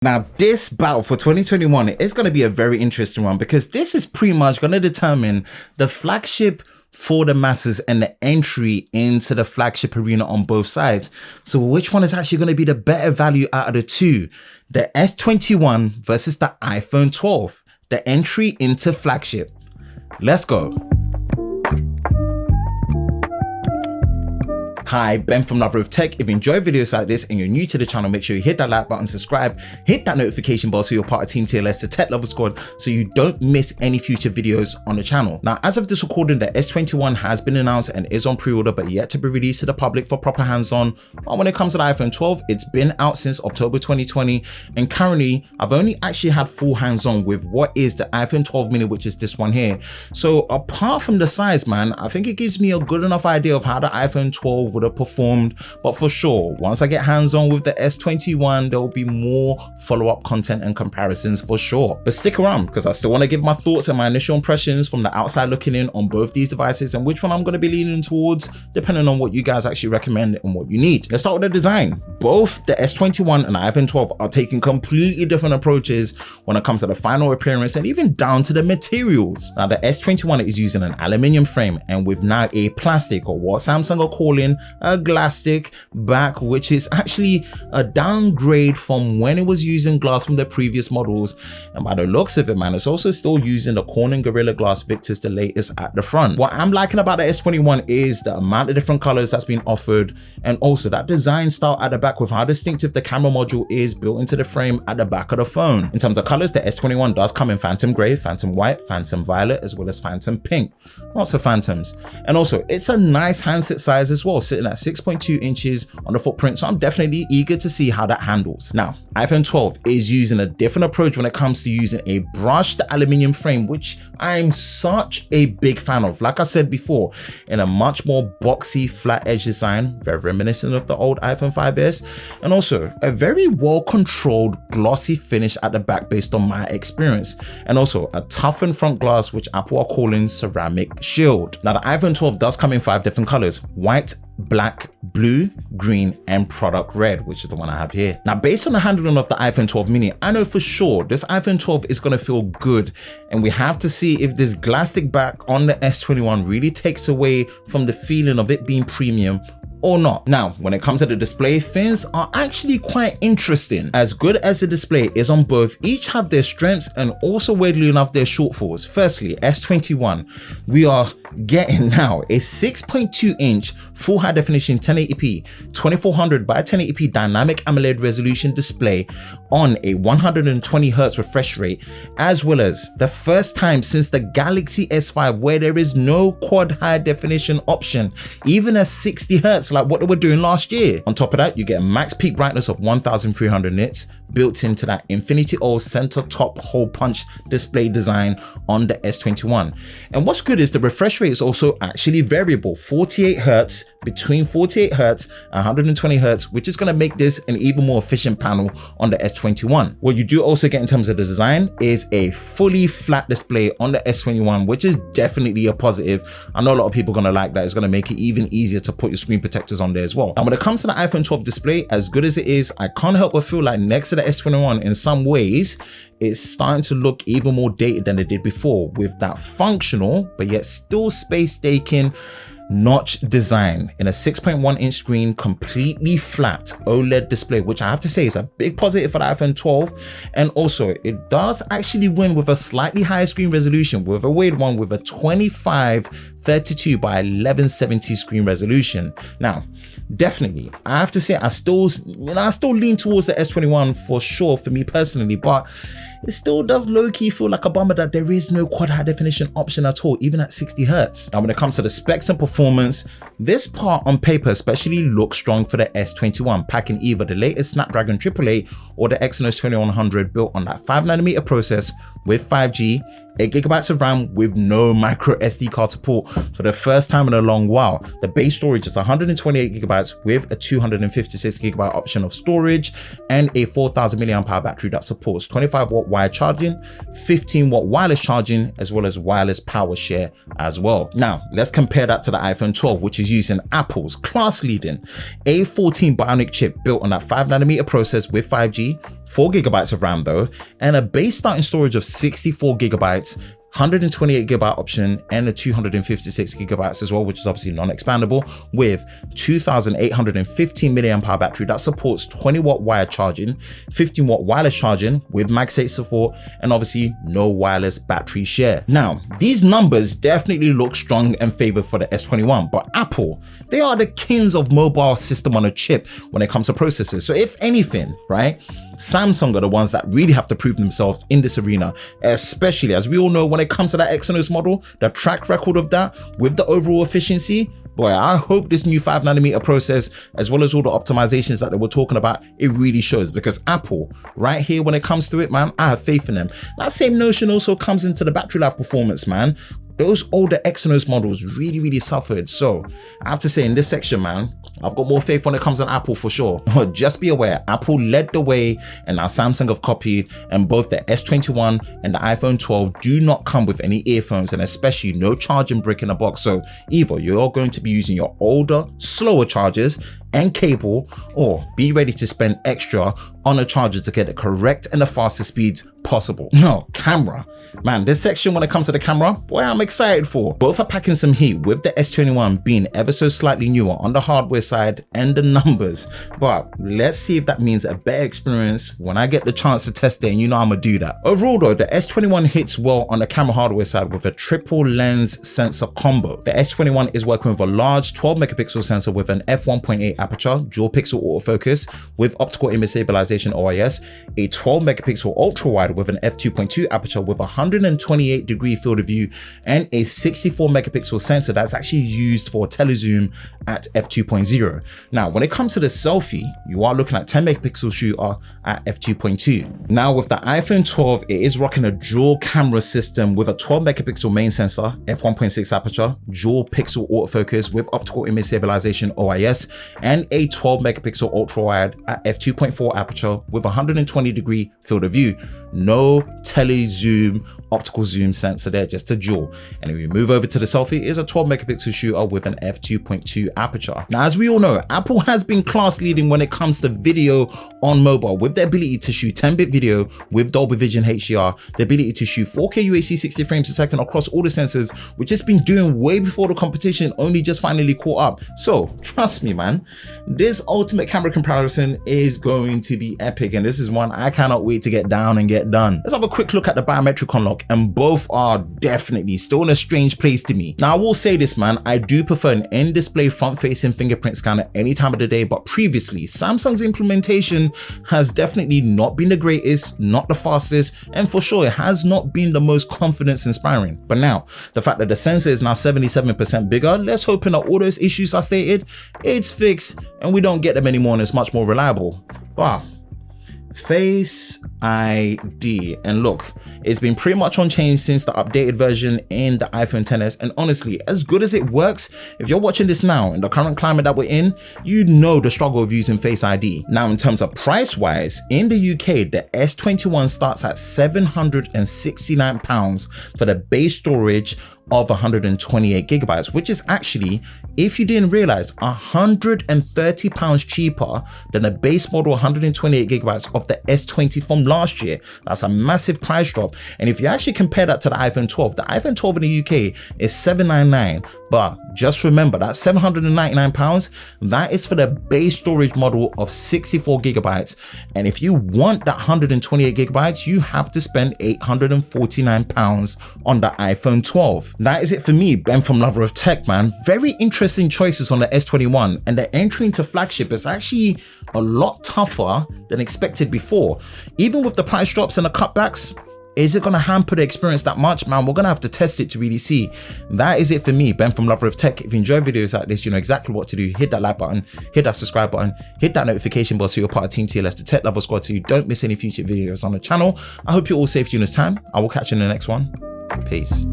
Now, this battle for 2021 is going to be a very interesting one because this is pretty much going to determine the flagship for the masses and the entry into the flagship arena on both sides. So which one is actually going to be the better value out of the two? The S21 versus the iPhone 12, the entry into flagship. Let's go. Hi, Ben from Lover of Tech. If you enjoy videos like this and you're new to the channel, make sure you hit that like button, subscribe, hit that notification bell so you're part of Team TLS, the Tech Lover Squad, so you don't miss any future videos on the channel. Now, as of this recording, the S21 has been announced and is on pre-order, but yet to be released to the public for proper hands-on. When it comes to the iPhone 12, it's been out since October 2020, and currently, I've only actually had full hands-on with what is the iPhone 12 mini, which is this one here. So apart from the size, man, I think it gives me a good enough idea of how the iPhone 12 would have performed, but for sure, once I get hands-on with the S21, there will be more follow-up content and comparisons for sure. But stick around because I still want to give my thoughts and my initial impressions from the outside looking in on both these devices and which one I'm going to be leaning towards depending on what you guys actually recommend and what you need. Let's start with the design. Both the S21 and the iPhone 12 are taking completely different approaches when it comes to the final appearance and even down to the materials. Now, the S21 is using an aluminium frame and with now a plastic, or what Samsung are calling a glastic back, which is actually a downgrade from when it was using glass from the previous models. And by the looks of it, man, it's also still using the Corning Gorilla Glass Victus, the latest at the front. What I'm liking about the S21 is the amount of different colors that's been offered, and also that design style at the back with how distinctive the camera module is built into the frame at the back of the phone. In terms of colors, the S21 does come in Phantom Gray, Phantom White, Phantom Violet, as well as Phantom Pink. Lots of phantoms. And also, it's a nice handset size as well, sitting at 6.2 inches on the footprint, so I'm definitely eager to see how that handles. Now, iPhone 12 is using a different approach when it comes to using a brushed aluminium frame, which I'm such a big fan of. Like I said before, in a much more boxy flat edge design, very reminiscent of the old iPhone 5S, and also a very well controlled glossy finish at the back based on my experience, and also a toughened front glass, which Apple are calling ceramic shield. Now, the iPhone 12 does come in 5 different colors: white, black, blue, green, and product red, which is the one I have here. Now, based on the handling of the iPhone 12 mini, I know for sure this iPhone 12 is going to feel good, and we have to see if this plastic back on the S21 really takes away from the feeling of it being premium or not. Now, when it comes to the display, things are actually quite interesting. As good as the display is on both, each have their strengths and also, weirdly enough, their shortfalls. Firstly, S21, we are getting now a 6.2 inch full high definition 1080p 2400 by 1080p dynamic AMOLED resolution display on a 120 Hz refresh rate, as well as the first time since the Galaxy S5 where there is no quad high definition option, even at 60 Hz like what they were doing last year. On top of that, you get a max peak brightness of 1300 nits built into that Infinity O center top hole punch display design on the S21. And what's good is the refresh rate is also actually variable, 48 Hz, between 48 Hz and 120 Hz, which is going to make this an even more efficient panel on the S21. What you do also get in terms of the design is a fully flat display on the S21, which is definitely a positive. I know a lot of people are going to like that. It's going to make it even easier to put your screen protectors on there as well. And when it comes to the iPhone 12 display, as good as it is, I can't help but feel like next to the S21, in some ways, it's starting to look even more dated than it did before, with that functional but yet still space-taking notch design in a 6.1 inch screen, completely flat OLED display, which I have to say is a big positive for the iPhone 12. And also, it does actually win with a slightly higher screen resolution, with a weird one with a 2532 by 1170 screen resolution. Now, definitely, I have to say, I still lean towards the S21 for sure for me personally, but it still does low-key feel like a bummer that there is no quad high definition option at all, even at 60 Hz. Now, when it comes to the specs and performance, this part on paper especially looks strong for the S21, packing either the latest Snapdragon 888 or the Exynos 2100 built on that 5nm process with 5G, 8GB of RAM with no micro SD card support for the first time in a long while. The base storage is 128GB with a 256GB option of storage and a 4000 mAh battery that supports 25W wired charging, 15W wireless charging, as well as wireless power share as well. Now, let's compare that to the iPhone 12, which is using Apple's class-leading A14 Bionic chip built on that 5nm process with 5G, 4 GB of RAM though, and a base starting storage of 64 GB, 128 GB option, and a 256 GB as well, which is obviously non-expandable, with 2815 mAh battery that supports 20 watt wired charging, 15 watt wireless charging with MagSafe support, and obviously no wireless battery share. Now, these numbers definitely look strong and favored for the S21, but Apple, they are the kings of mobile system on a chip when it comes to processors. So if anything, right, Samsung are the ones that really have to prove themselves in this arena, especially as we all know when it comes to that Exynos model, the track record of that with the overall efficiency. Boy, I hope this new 5nm process, as well as all the optimizations that they were talking about, it really shows, because Apple, right here, when it comes to it, man, I have faith in them. That same notion also comes into the battery life performance, man. Those older Exynos models really suffered. So I have to say, in this section, man, I've got more faith when it comes to Apple for sure. Just be aware, Apple led the way and now Samsung have copied, and both the S21 and the iPhone 12 do not come with any earphones, and especially no charging brick in the box. So either you're going to be using your older, slower chargers and cable, or be ready to spend extra on a charger to get the correct and the fastest speeds possible. No, camera. Man, this section when it comes to the camera, boy, I'm excited for. Both are packing some heat, with the S21 being ever so slightly newer on the hardware side and the numbers. But let's see if that means a better experience when I get the chance to test it, and you know I'm gonna do that. Overall though, the S21 hits well on the camera hardware side with a triple lens sensor combo. The S21 is working with a large 12 megapixel sensor with an f1.8 aperture, dual pixel autofocus with optical image stabilization OIS, a 12 megapixel ultra wide with an f2.2 aperture with 128 degree field of view, and a 64 megapixel sensor that's actually used for telezoom at f2.0. Now, when it comes to the selfie, you are looking at 10 megapixel shooter at f2.2. Now, with the iPhone 12, it is rocking a dual camera system with a 12 megapixel main sensor, f1.6 aperture, dual pixel autofocus with optical image stabilization OIS, and a 12 megapixel ultra wide at f2.4 aperture with 120 degree field of view. No telezoom optical zoom sensor there, just a dual. And if we move over to the selfie, it is a 12 megapixel shooter with an f2.2 aperture. Now, as we all know, Apple has been class leading when it comes to video on mobile, with the ability to shoot 10-bit video with Dolby Vision HDR, the ability to shoot 4K UHD 60 frames a second across all the sensors, which has been doing way before the competition only just finally caught up. So trust me, man, this ultimate camera comparison is going to be epic, and this is one I cannot wait to get down and get done. Let's have a quick look at the biometric unlock, and both are definitely still in a strange place to me. Now, I will say this, man, I do prefer an in-display front-facing fingerprint scanner any time of the day, but previously Samsung's implementation has definitely not been the greatest, not the fastest, and for sure it has not been the most confidence inspiring. But now, the fact that the sensor is now 77% bigger, let's hope that all those issues I stated, it's fixed and we don't get them anymore, and it's much more reliable. Wow. Face ID, and look, it's been pretty much unchanged since the updated version in the iPhone XS, and honestly, as good as it works, if you're watching this now in the current climate that we're in, you know the struggle of using Face ID. Now, in terms of price wise, in the UK, the S21 starts at £769 for the base storage of 128 gigabytes, which is actually, if you didn't realize, £130 cheaper than the base model 128 gigabytes of the S20 from last year. That's a massive price drop. And if you actually compare that to the iPhone 12, the iPhone 12 in the UK is $799, but just remember that £799, that is for the base storage model of 64 gigabytes. And if you want that 128 gigabytes, you have to spend £849 on the iPhone 12. That is it for me, Ben from Lover of Tech, man. Very interesting choices on the S21, and the entry into flagship is actually a lot tougher than expected before. Even with the price drops and the cutbacks, is it going to hamper the experience that much, man? We're going to have to test it to really see. That is it for me, Ben from Lover of Tech. If you enjoy videos like this, you know exactly what to do. Hit that like button, hit that subscribe button, hit that notification bell so you're part of Team TLS, the Tech Lover Squad, so you don't miss any future videos on the channel. I hope you're all safe during this time. I will catch you in the next one. Peace.